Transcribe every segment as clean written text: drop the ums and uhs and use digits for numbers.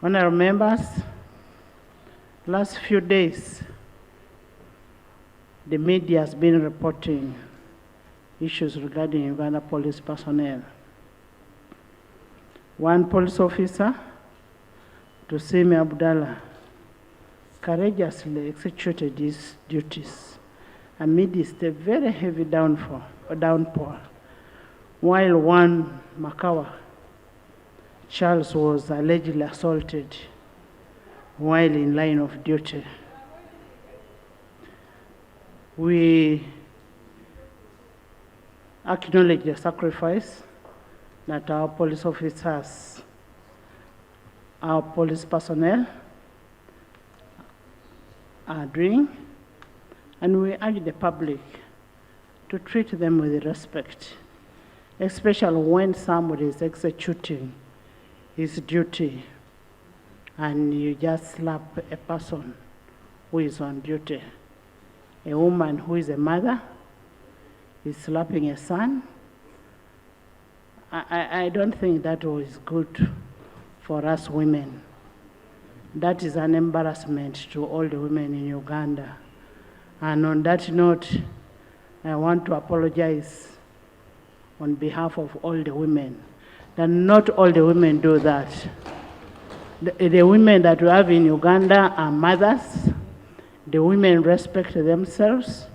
Honourable members, last few days, the media has been reporting issues regarding Uganda police personnel. One police officer, Tusime Abdallah, courageously executed his duties amidst a very heavy downpour, while one Makawa, Charles, was allegedly assaulted while in line of duty. We acknowledge the sacrifice that our police officers, our police personnel are doing, and we urge the public to treat them with respect, especially when somebody is executing his duty and you just slap a person who is on duty. A woman who is a mother is slapping a son. I don't think that was good for us women. That is an embarrassment to all the women in Uganda. And on that note, I want to apologize on behalf of all the women, that not all the women do that. The women that we have in Uganda are mothers. The women respect themselves.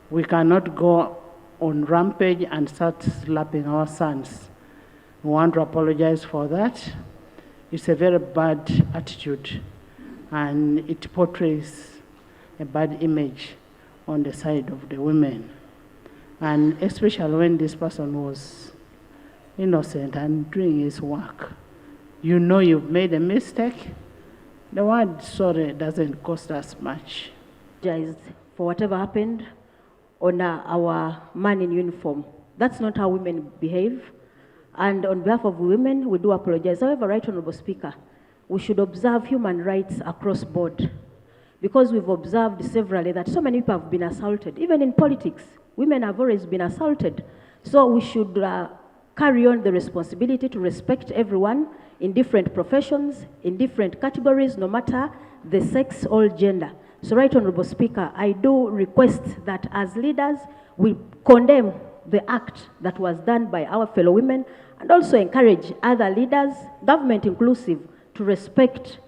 We cannot go on rampage and start slapping our sons. We want to apologize for that. It's a very bad attitude, and it portrays a bad image on the side of the women. And especially when this person was innocent and doing his work. You know you've made a mistake. The word sorry doesn't cost us much. For whatever happened on our man in uniform. That's not how women behave. And on behalf of women, we do apologize. However, Right Honourable Speaker, we should observe human rights across board, because we've observed severally that so many people have been assaulted. Even in politics, women have always been assaulted. So we should carry on the responsibility to respect everyone in different professions, in different categories, no matter the sex or gender. So, Right Honourable Speaker, I do request that as leaders, we condemn the act that was done by our fellow women, and also encourage other leaders, government inclusive, to respect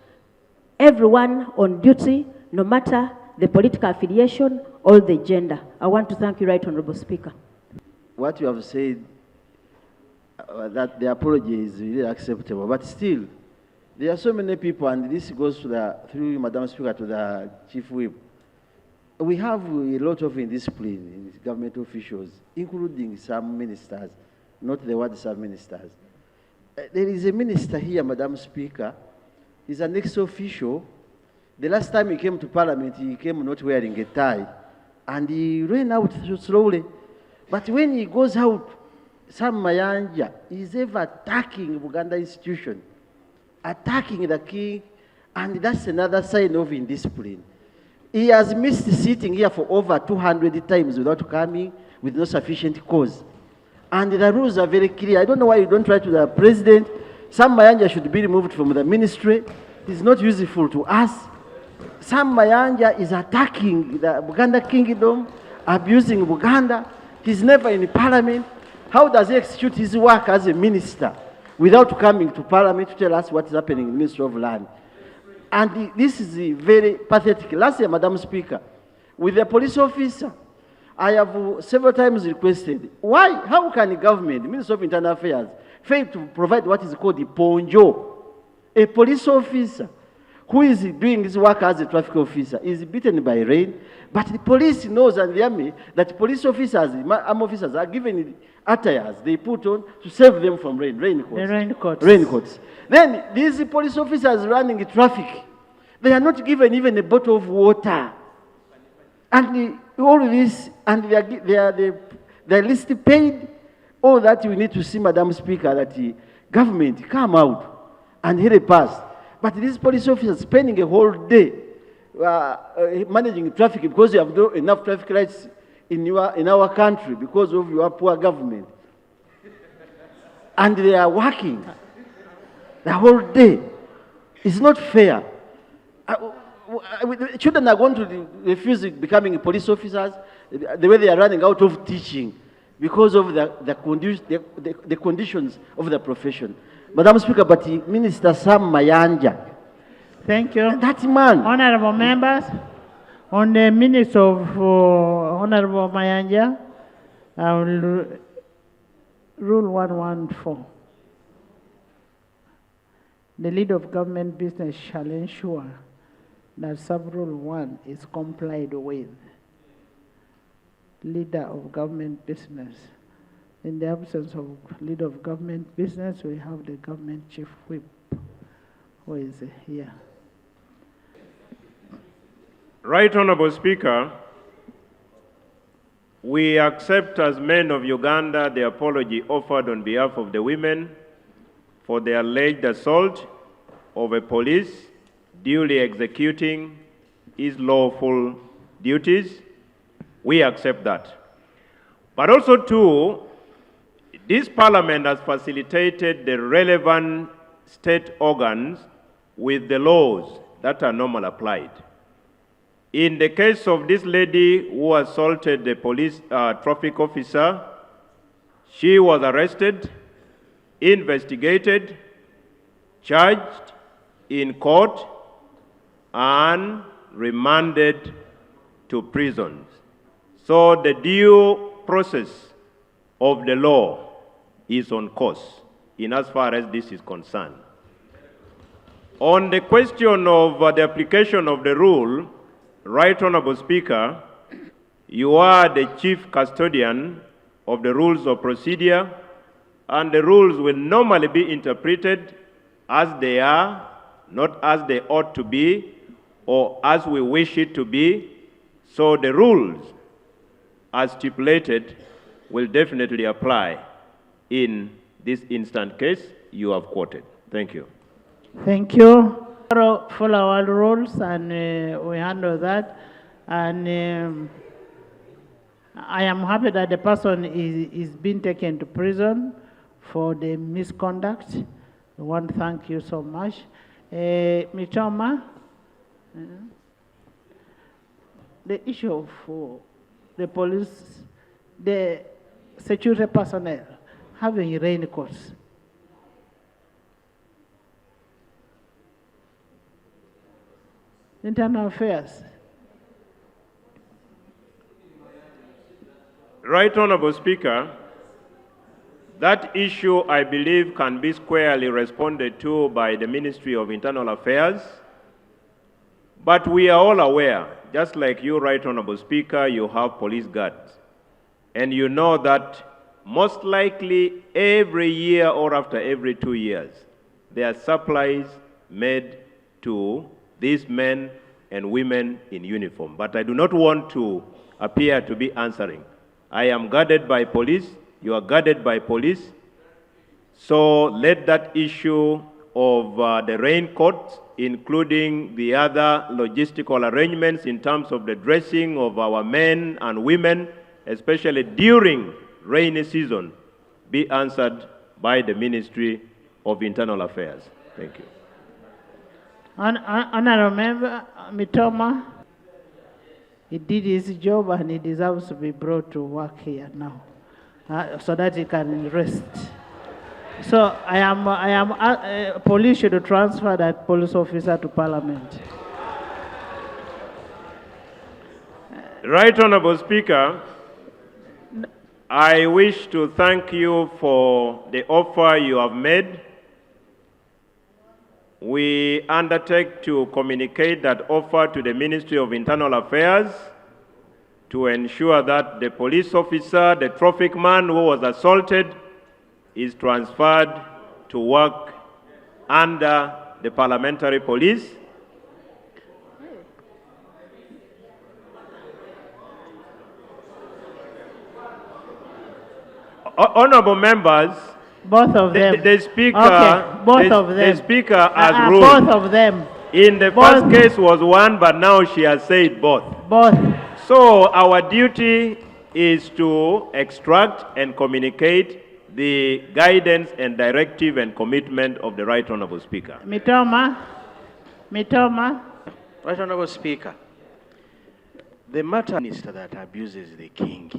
everyone on duty, no matter the political affiliation or the gender. I want to thank you, Right Honourable Speaker. What you have said, that the apology is really acceptable, but still, there are so many people, and this goes to through Madam Speaker to the Chief Whip. We have a lot of indiscipline in government officials, including some ministers, not the word some ministers. There is a minister here, Madam Speaker. He's an ex-official. The last time he came to Parliament, he came not wearing a tie, and he ran out slowly. But when he goes out, Sam Mayanja is ever attacking Uganda institution, attacking the king, and that's another sign of indiscipline. He has missed sitting here for over 200 times without coming, with no sufficient cause. And the rules are very clear. I don't know why you don't try to the president. Sam Mayanja should be removed from the ministry. It's not useful to us. Sam Mayanja is attacking the Buganda kingdom, abusing Buganda. He's never in Parliament. How does he execute his work as a minister without coming to Parliament to tell us what is happening in the Ministry of Land? And this is very pathetic. Last year, Madam Speaker, with the police officer, I have several times requested, how can the government, the Ministry of Internal Affairs, fail to provide what is called the ponjo? A police officer who is doing his work as a traffic officer is beaten by rain, but the police knows, and the army, that police officers, armed officers are given attires they put on to save them from raincoats. The raincoats. Raincoats. Then these police officers running traffic, they are not given even a bottle of water. And all this, and they are least paid. All that we need to see, Madam Speaker, that the government come out and help us. But these police officers spending a whole day managing traffic because you have no enough traffic lights in our country because of your poor government. And they are working the whole day. It's not fair. Children are going to refuse becoming police officers the way they are running out of teaching because of the conditions of the profession. Madam Speaker, but Minister Sam Mayanja, Thank you. that man, Honorable members, on the minutes of Honorable Mayanja, I will rule 114. The leader of government business shall ensure that sub-rule 1 is complied with. Leader of government business. In the absence of leader of government business, we have the government chief whip, who is here. Right Honorable Speaker, we accept as men of Uganda the apology offered on behalf of the women for the alleged assault of a police duly executing his lawful duties. We accept that. But also too, this Parliament has facilitated the relevant state organs with the laws that are normally applied. In the case of this lady who assaulted the police traffic officer, she was arrested, investigated, charged in court, and remanded to prisons. So the due process of the law is on course in as far as this is concerned. On the question of the application of the rule, Right Honorable Speaker, you are the chief custodian of the rules of procedure, and the rules will normally be interpreted as they are, not as they ought to be, or as we wish it to be. So the rules, as stipulated, will definitely apply in this instant case you have quoted. Thank you. Thank you. Follow our rules, and we handle that. And I am happy that the person is being taken to prison for the misconduct. I want to thank you so much. Mitoma, the issue of the police, the security personnel having raincoats. Internal Affairs. Right Honorable Speaker, that issue, I believe, can be squarely responded to by the Ministry of Internal Affairs. But we are all aware, just like you, Right Honorable Speaker, you have police guards. And you know that most likely every year or after every 2 years, there are supplies made to these men and women in uniform. But I do not want to appear to be answering. I am guarded by police, you are guarded by police. So let that issue of the raincoats, including the other logistical arrangements in terms of the dressing of our men and women, especially during rainy season, be answered by the Ministry of Internal Affairs. Thank you. Honorable Member Mitoma, he did his job and he deserves to be brought to work here now, so that he can rest. So police should transfer that police officer to Parliament. Right Honorable Speaker, I wish to thank you for the offer you have made. We undertake to communicate that offer to the Ministry of Internal Affairs to ensure that the police officer, the traffic man who was assaulted, is transferred to work under the parliamentary police. Honorable members, both of them. The Speaker, okay, both of them. The Speaker has ruled. Both of them. In the first case was one, but now she has said both. Both. So our duty is to extract and communicate the guidance and directive and commitment of the Right Honorable Speaker. Mitoma, Mitoma. Right Honourable Speaker, the matter minister that abuses the king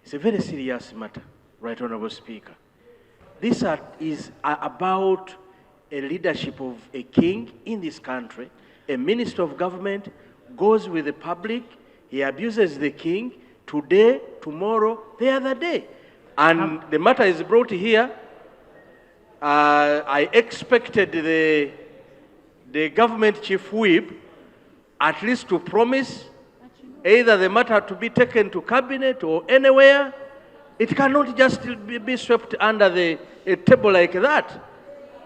is a very serious matter, Right Honourable Speaker. This is about a leadership of a king in this country. A minister of government goes with the public, he abuses the king today, tomorrow, the other day. And the matter is brought here. I expected the government chief whip at least to promise either the matter to be taken to cabinet or anywhere. It cannot just be swept under a table like that.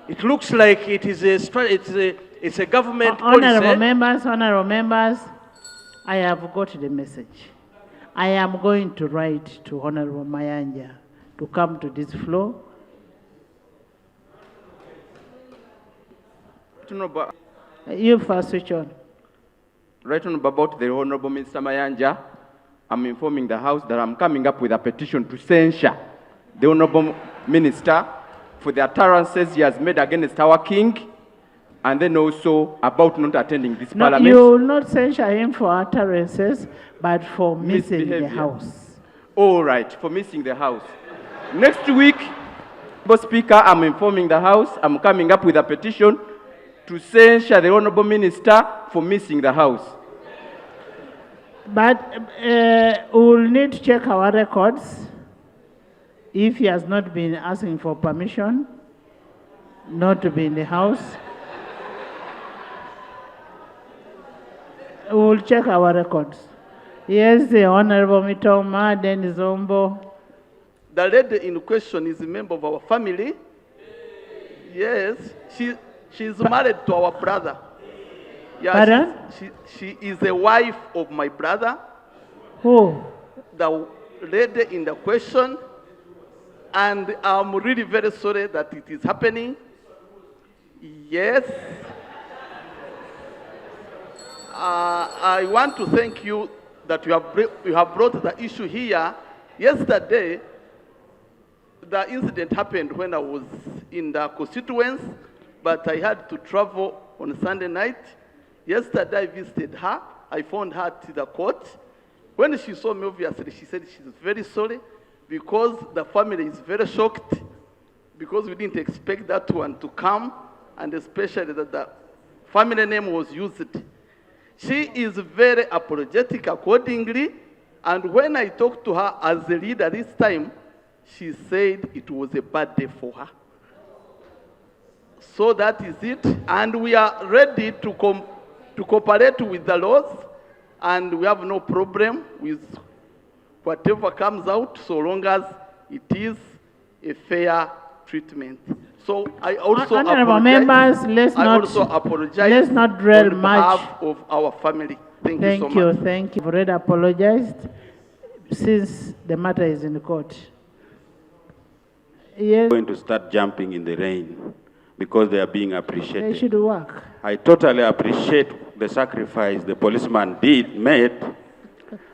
It looks like it is it's a government policy. Honorable members, I have got the message. I am going to write to Honorable Mayanja to come to this floor. You first switch on. Right on about the Honorable Minister Mayanja, I'm informing the House that I'm coming up with a petition to censure the Honorable Minister for the utterances he has made against our King, and then also about not attending this Parliament. You will not censure him for utterances, but for missing the House. All right, for missing the House. Next week, Mr. Speaker, I'm informing the House, I'm coming up with a petition to censure the Honorable Minister for missing the House. But we'll need to check our records if he has not been asking for permission not to be in the House. We'll check our records. Yes, the Honorable Mitoma, Dennis Zombo. The lady in question is a member of our family. Yes, she's married to our brother. Pardon? She is the wife of my brother. Who? The lady in the question. And I'm really very sorry that it is happening. Yes. I want to thank you that you have brought the issue here. Yesterday, the incident happened when I was in the constituents, but I had to travel on Sunday night. Yesterday, I visited her. I found her at the court. When she saw me, obviously, she said she's very sorry because the family is very shocked because we didn't expect that one to come, and especially that the family name was used. She is very apologetic accordingly, and when I talked to her as the leader this time, she said it was a bad day for her. So that is it, and we are ready to cooperate with the laws, and we have no problem with whatever comes out so long as it is a fair treatment. So I also Honorable members, let's not dwell on much behalf of our family. Thank you so much. Thank you. I've already apologized since the matter is in the court. Yes. Going to start jumping in the rain because they are being appreciated. They should work. I totally appreciate the sacrifice the policeman made,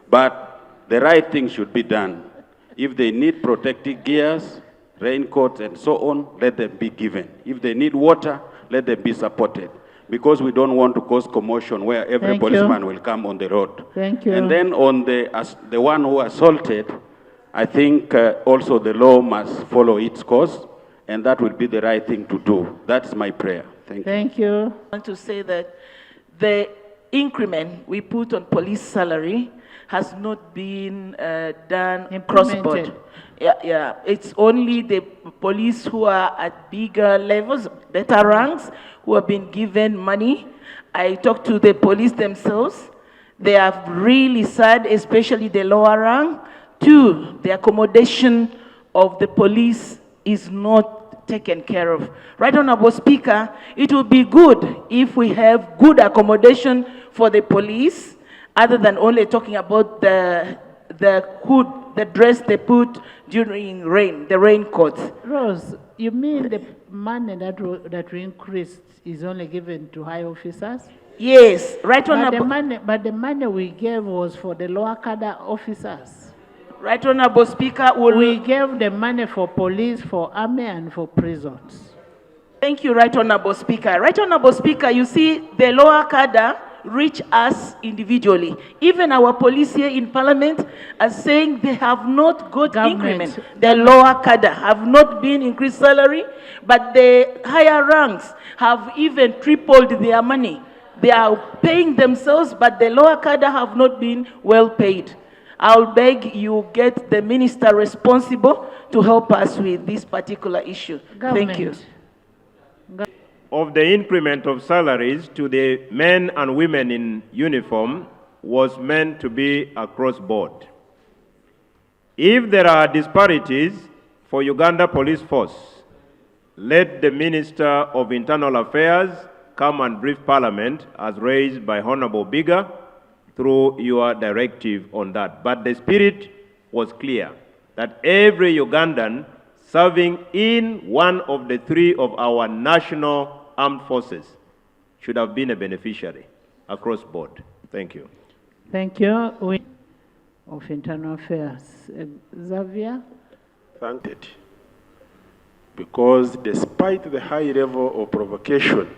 but the right thing should be done. If they need protective gears, raincoats and so on, let them be given. If they need water, let them be supported. Because we don't want to cause commotion where every policeman will come on the road. Thank you. And then on the one who assaulted, I think also the law must follow its course, and that will be the right thing to do. That's my prayer. Thank you. Thank you. I want to say that the increment we put on police salary has not been done cross-board. Yeah. It's only the police who are at bigger levels, better ranks, who have been given money. I talked to the police themselves. They are really sad, especially the lower rank. Two, the accommodation of the police is not taken care of. Right, Honorable Speaker, it would be good if we have good accommodation for the police, other than only talking about the hood, the dress they put during rain, the raincoats. Rose, you mean the money that we increased is only given to high officers? Yes, right, Honorable. But the money we gave was for the lower cadre officers. Right, Honorable Speaker. We gave the money for police, for army, and for prisons. Thank you, Right Honorable Speaker. Right Honorable Speaker, you see, the lower cadre reach us individually. Even our police here in Parliament are saying they have not got increment. The lower cadre have not been increased salary, but the higher ranks have even tripled their money. They are paying themselves, but the lower cadre have not been well paid. I'll beg you get the minister responsible to help us with this particular issue. Thank you. Of the increment of salaries to the men and women in uniform was meant to be across board. If there are disparities for Uganda Police Force, let the Minister of Internal Affairs come and brief Parliament as raised by Honorable Bigger through your directive on that. But the spirit was clear that every Ugandan serving in one of the three of our national armed forces should have been a beneficiary across board. Thank you. Thank you. Of Internal Affairs. Xavier? Thank you. Because despite the high level of provocation,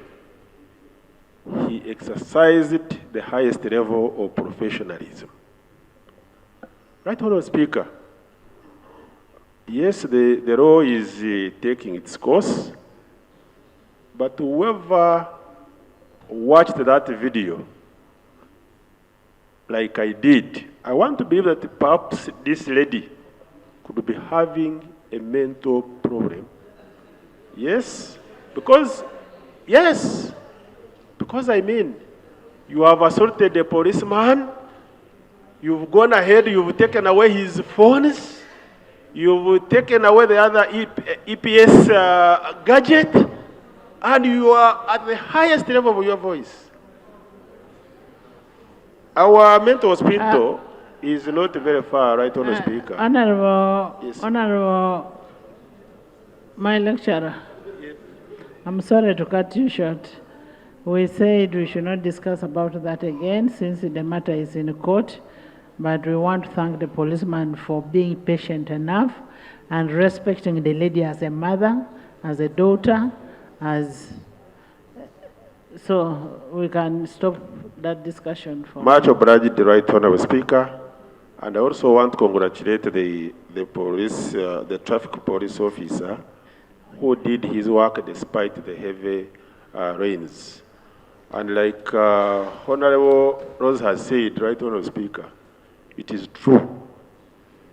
he exercised the highest level of professionalism. Right Honourable Speaker, yes, the law is taking its course, but whoever watched that video, like I did, I want to believe that perhaps this lady could be having a mental problem. Yes, because I mean, you have assaulted a policeman, you've gone ahead, you've taken away his phones, you've taken away the other EPS gadget, and you are at the highest level of your voice. Our mental hospital is not very far, right, Honourable Speaker. Honourable, my lecturer, I'm sorry to cut you short. We said we should not discuss about that again since the matter is in court, but we want to thank the policeman for being patient enough and respecting the lady as a mother, as a daughter, so we can stop that discussion for much obliged, right Honourable Speaker, and I also want to congratulate the police, the traffic police officer who did his work despite the heavy rains. And like Honourable Rose has said, right Honourable Speaker, it is true.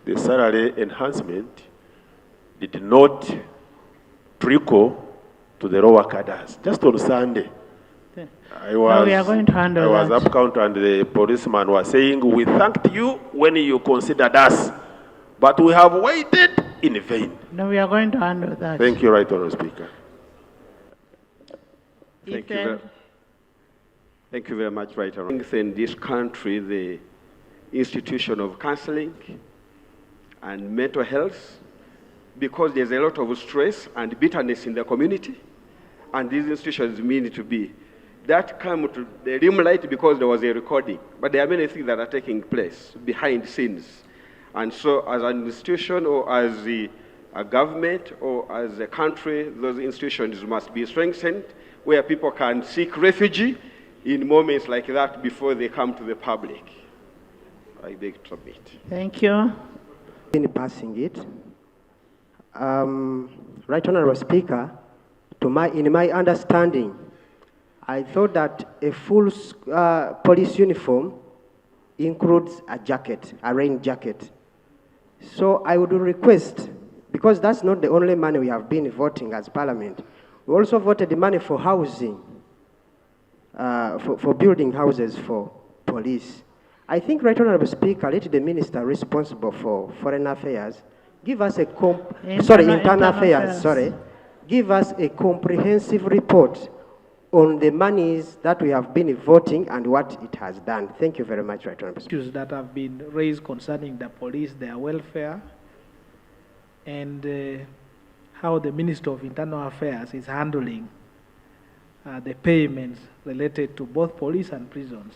The salary enhancement did not trickle to the lower cadres. Just on Sunday, I was up counter and the policeman was saying, we thanked you when you considered us, but we have waited in vain. No, we are going to handle that. Thank you, right Honourable Speaker. Thank you very much, right Honourable. In this country, the institution of counseling and mental health, because there's a lot of stress and bitterness in the community, and these institutions mean to be. That came to the limelight because there was a recording, but there are many things that are taking place behind the scenes. And so as an institution or as a government or as a country, those institutions must be strengthened where people can seek refuge in moments like that before they come to the public. I beg to submit. Thank you. In passing it, Right Honourable Speaker, in my understanding, I thought that a full police uniform includes a jacket, a rain jacket. So I would request, because that's not the only money we have been voting as Parliament, we also voted the money for housing, for building houses for police. I think, Right Honourable Speaker, let the minister responsible for foreign affairs give us a internal affairs, give us a comprehensive report on the monies that we have been voting and what it has done. Thank you very much, Right Honourable Speaker. Issues that have been raised concerning the police, their welfare, and how the Minister of Internal Affairs is handling the payments related to both police and prisons.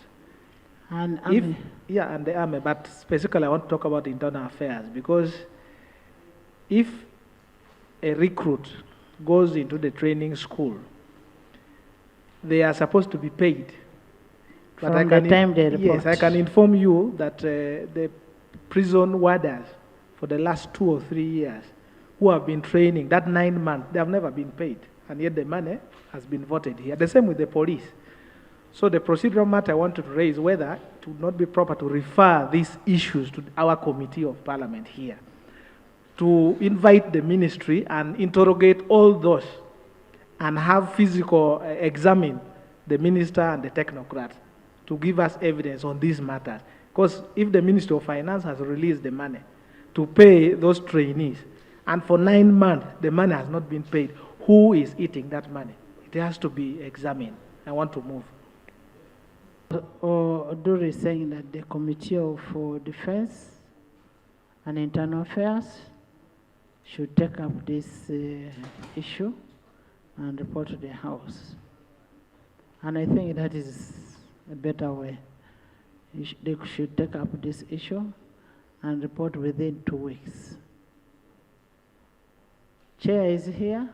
And army. And the army, but specifically I want to talk about internal affairs, because if a recruit goes into the training school, they are supposed to be paid. But From the time they report. Yes, I can inform you that the prison warders for the last 2 or 3 years who have been training, that 9 months, they have never been paid. And yet the money has been voted here. The same with the police. So the procedural matter I wanted to raise whether it would not be proper to refer these issues to our committee of parliament here, to invite the ministry and interrogate all those and have physical examine the minister and the technocrats to give us evidence on these matters. Because if the Ministry of Finance has released the money to pay those trainees, and for 9 months the money has not been paid, who is eating that money? It has to be examined. I want to move. Odur is saying that the Committee of Defense and Internal Affairs should take up this issue and report to the House. And I think that is a better way. They should take up this issue and report within 2 weeks. Chair is here.